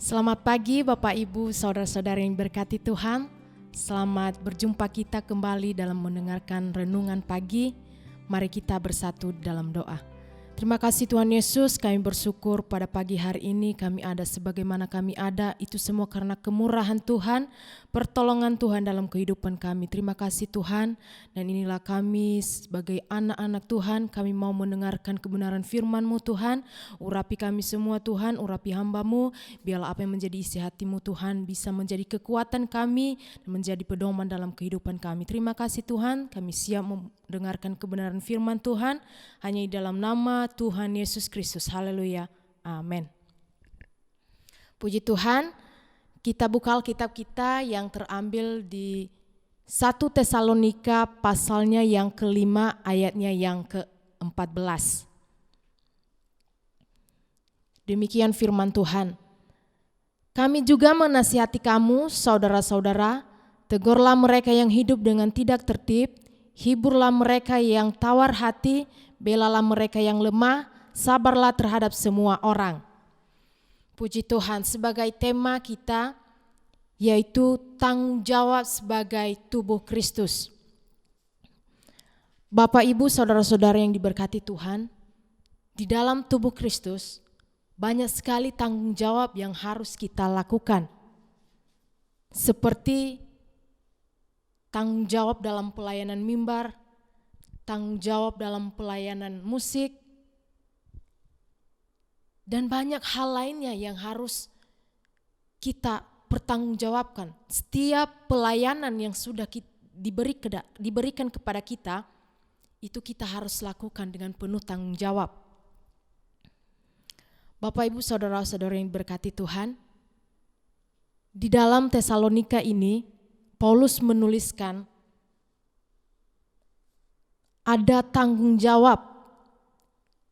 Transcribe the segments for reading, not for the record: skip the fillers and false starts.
Selamat pagi Bapak Ibu, Saudara-saudara yang berkati Tuhan. Selamat berjumpa kita kembali dalam mendengarkan renungan pagi. Mari kita bersatu dalam doa. Terima kasih Tuhan Yesus, kami bersyukur pada pagi hari ini kami ada sebagaimana kami ada. Itu semua karena kemurahan Tuhan, pertolongan Tuhan dalam kehidupan kami. Terima kasih Tuhan, dan inilah kami sebagai anak-anak Tuhan, kami mau mendengarkan kebenaran firman-Mu Tuhan. Urapi kami semua Tuhan, urapi hamba-Mu, biarlah apa yang menjadi isi hati-Mu Tuhan bisa menjadi kekuatan kami dan menjadi pedoman dalam kehidupan kami. Terima kasih Tuhan, kami siap mendengarkan kebenaran firman Tuhan, hanya di dalam nama Tuhan Yesus Kristus. Haleluya. Amin. Puji Tuhan, kita buka Alkitab kita yang terambil di 1 Tesalonika pasalnya yang kelima ayatnya yang ke-14. Demikian firman Tuhan. Kami juga menasihati kamu, saudara-saudara, tegurlah mereka yang hidup dengan tidak tertib, hiburlah mereka yang tawar hati, belalah mereka yang lemah, sabarlah terhadap semua orang. Puji Tuhan, sebagai tema kita yaitu tanggung jawab sebagai tubuh Kristus. Bapak Ibu, saudara-saudara yang diberkati Tuhan, di dalam tubuh Kristus banyak sekali tanggung jawab yang harus kita lakukan. Seperti tanggung jawab dalam pelayanan mimbar, tanggung jawab dalam pelayanan musik, dan banyak hal lainnya yang harus kita pertanggungjawabkan. Setiap pelayanan yang sudah diberikan kepada kita, itu kita harus lakukan dengan penuh tanggung jawab. Bapak Ibu saudara-saudara yang berkati Tuhan, di dalam Tesalonika ini Paulus menuliskan ada tanggung jawab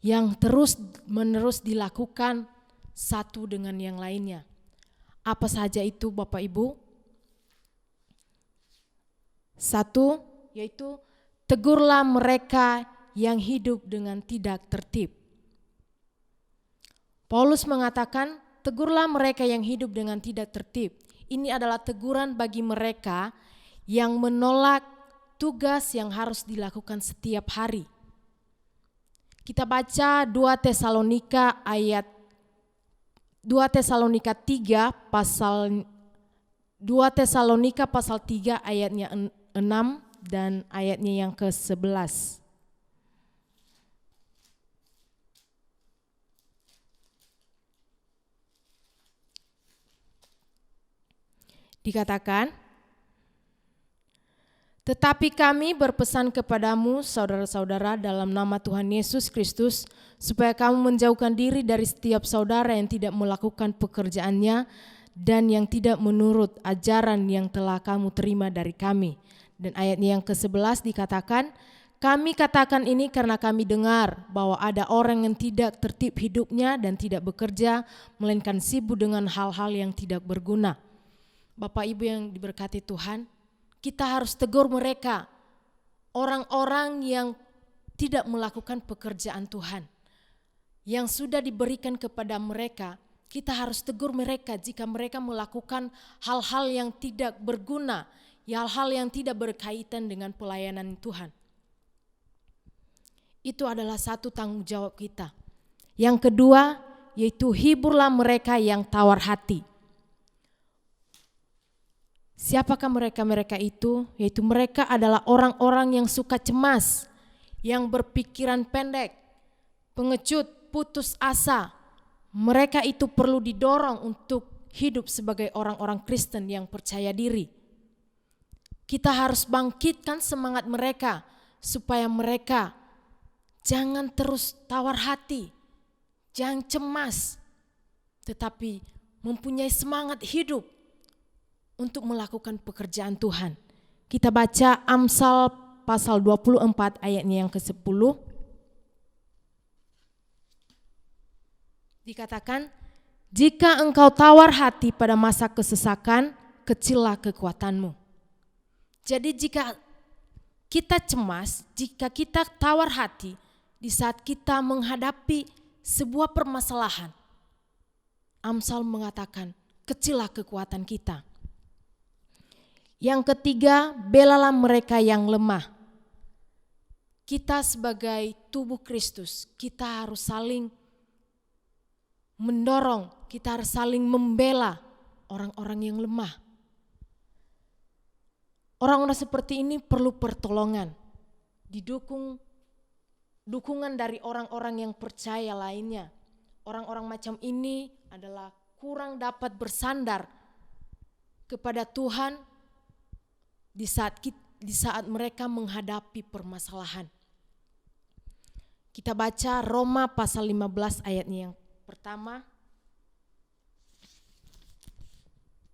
yang terus-menerus dilakukan satu dengan yang lainnya. Apa saja itu Bapak Ibu? Satu, yaitu tegurlah mereka yang hidup dengan tidak tertib. Paulus mengatakan, tegurlah mereka yang hidup dengan tidak tertib. Ini adalah teguran bagi mereka yang menolak tugas yang harus dilakukan setiap hari. Kita baca 2 Tesalonika 3 pasal 3 ayatnya 6 dan ayatnya yang ke-11. Dikatakan, tetapi kami berpesan kepadamu saudara-saudara dalam nama Tuhan Yesus Kristus, supaya kamu menjauhkan diri dari setiap saudara yang tidak melakukan pekerjaannya dan yang tidak menurut ajaran yang telah kamu terima dari kami. Dan ayatnya yang ke-11 dikatakan, kami katakan ini karena kami dengar bahwa ada orang yang tidak tertib hidupnya dan tidak bekerja, melainkan sibuk dengan hal-hal yang tidak berguna. Bapak Ibu yang diberkati Tuhan, kita harus tegur mereka, orang-orang yang tidak melakukan pekerjaan Tuhan, yang sudah diberikan kepada mereka. Kita harus tegur mereka jika mereka melakukan hal-hal yang tidak berguna, hal-hal yang tidak berkaitan dengan pelayanan Tuhan. Itu adalah satu tanggung jawab kita. Yang kedua, yaitu hiburlah mereka yang tawar hati. Siapakah mereka itu? Yaitu mereka adalah orang-orang yang suka cemas, yang berpikiran pendek, pengecut, putus asa. Mereka itu perlu didorong untuk hidup sebagai orang-orang Kristen yang percaya diri. Kita harus bangkitkan semangat mereka supaya mereka jangan terus tawar hati, jangan cemas, tetapi mempunyai semangat hidup untuk melakukan pekerjaan Tuhan. Kita baca Amsal pasal 24 ayatnya yang ke-10. Dikatakan, jika engkau tawar hati pada masa kesesakan, kecillah kekuatanmu. Jadi jika kita cemas, jika kita tawar hati di saat kita menghadapi sebuah permasalahan, Amsal mengatakan, kecillah kekuatan kita. Yang ketiga, belalah mereka yang lemah. Kita sebagai tubuh Kristus, kita harus saling mendorong, kita harus saling membela orang-orang yang lemah. Orang-orang seperti ini perlu pertolongan, dukungan dari orang-orang yang percaya lainnya. Orang-orang macam ini adalah kurang dapat bersandar kepada Tuhan di saat mereka menghadapi permasalahan. Kita baca Roma pasal 15 ayatnya yang pertama.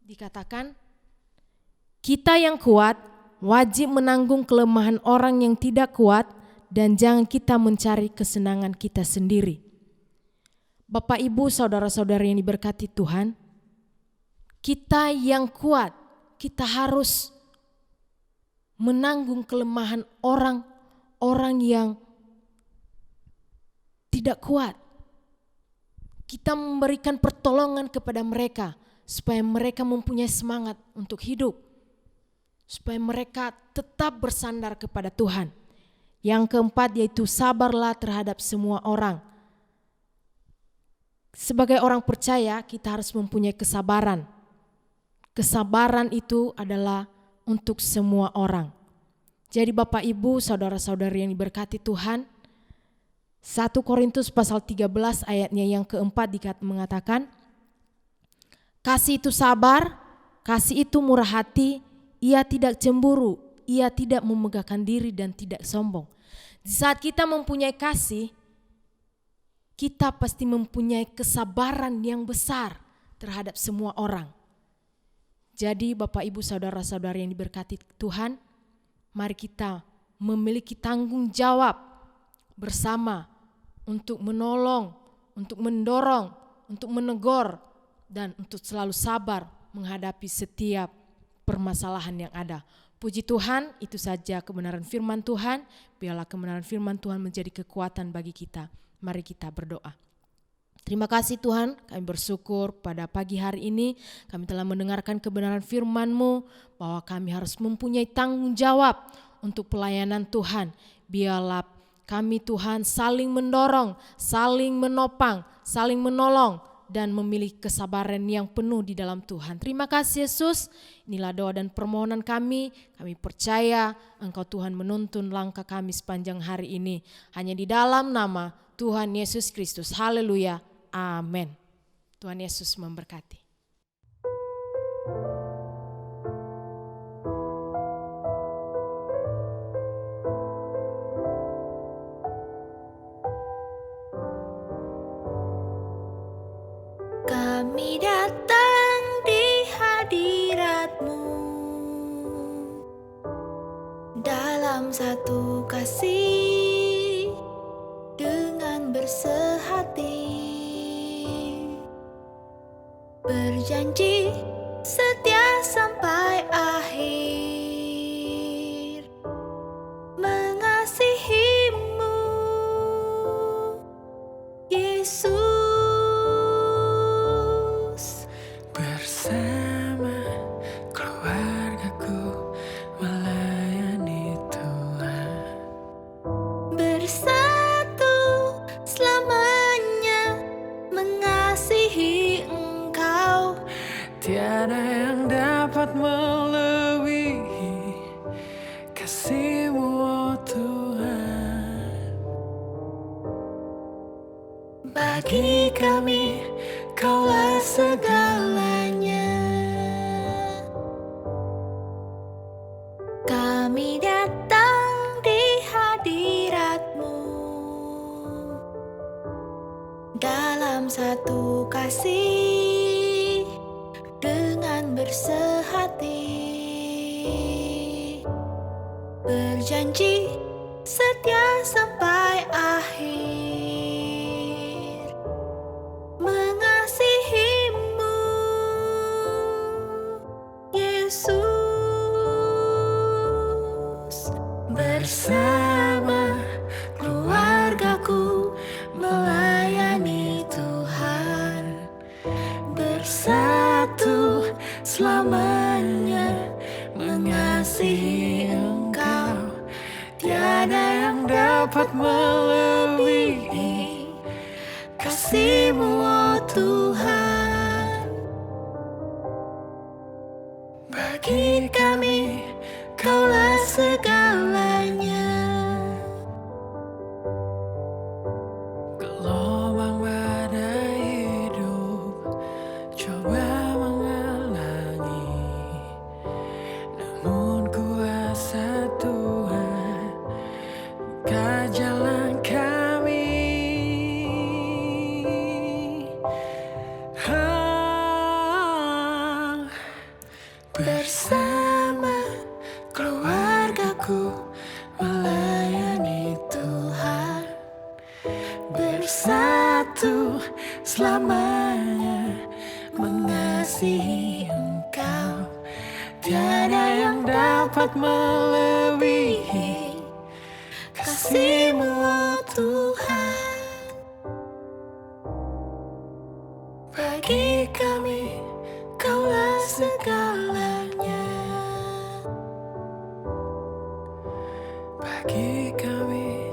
Dikatakan, kita yang kuat wajib menanggung kelemahan orang yang tidak kuat dan jangan kita mencari kesenangan kita sendiri. Bapak, Ibu, saudara-saudari yang diberkati Tuhan, kita yang kuat, kita harus menanggung kelemahan orang yang tidak kuat. Kita memberikan pertolongan kepada mereka supaya mereka mempunyai semangat untuk hidup, supaya mereka tetap bersandar kepada Tuhan. Yang keempat yaitu sabarlah terhadap semua orang. Sebagai orang percaya kita harus mempunyai kesabaran. Kesabaran itu adalah untuk semua orang. Jadi Bapak, Ibu, saudara-saudari yang diberkati Tuhan, 1 Korintus pasal 13 ayatnya yang keempat mengatakan, kasih itu sabar, kasih itu murah hati, ia tidak cemburu, ia tidak memegahkan diri dan tidak sombong. Di saat kita mempunyai kasih, kita pasti mempunyai kesabaran yang besar terhadap semua orang. Jadi Bapak, Ibu, saudara-saudari yang diberkati Tuhan, mari kita memiliki tanggung jawab bersama untuk menolong, untuk mendorong, untuk menegur, dan untuk selalu sabar menghadapi setiap permasalahan yang ada. Puji Tuhan, itu saja kebenaran firman Tuhan. Biarlah kebenaran firman Tuhan menjadi kekuatan bagi kita. Mari kita berdoa. Terima kasih Tuhan, kami bersyukur pada pagi hari ini kami telah mendengarkan kebenaran firman-Mu bahwa kami harus mempunyai tanggung jawab untuk pelayanan Tuhan. Biarlah kami Tuhan saling mendorong, saling menopang, saling menolong dan memiliki kesabaran yang penuh di dalam Tuhan. Terima kasih Yesus, inilah doa dan permohonan kami percaya Engkau Tuhan menuntun langkah kami sepanjang hari ini. Hanya di dalam nama Tuhan Yesus Kristus, haleluya. Amin. Tuhan Yesus memberkati. Kami datang di hadirat-Mu dalam satu kasih dengan bersehati. Berjanji setia sampai akhir, mengasihi-Mu, Yesus. Bersama keluargaku melayani Tuhan, Bersatu selamanya mengasihi Engkau. tiada yang dapat melebihi kasih-Mu, oh Tuhan. Bagi kami Kaulah segalanya. Kami datang di hadirat-Mu dalam satu kasih dengan bersehati. Berjanji setia sampai akhir, mengasihi-Mu, Yesus. Bersama keluargaku melayani Tuhan, bersatu Tiada yang dapat melebihi kasih-Mu, oh Tuhan. Bagi kami, Kaulah segalanya. Gelombang badai hidup coba menghalangi, namun kuasa Tuhan buka jalan kami. Bersama keluargaku melayani Tuhan, bersatu selamanya mengasihi Engkau. Tiada yang dapat melebihi kasih-Mu, oh Tuhan. Bagi kami, Kaulah segalanya. Bagi kami,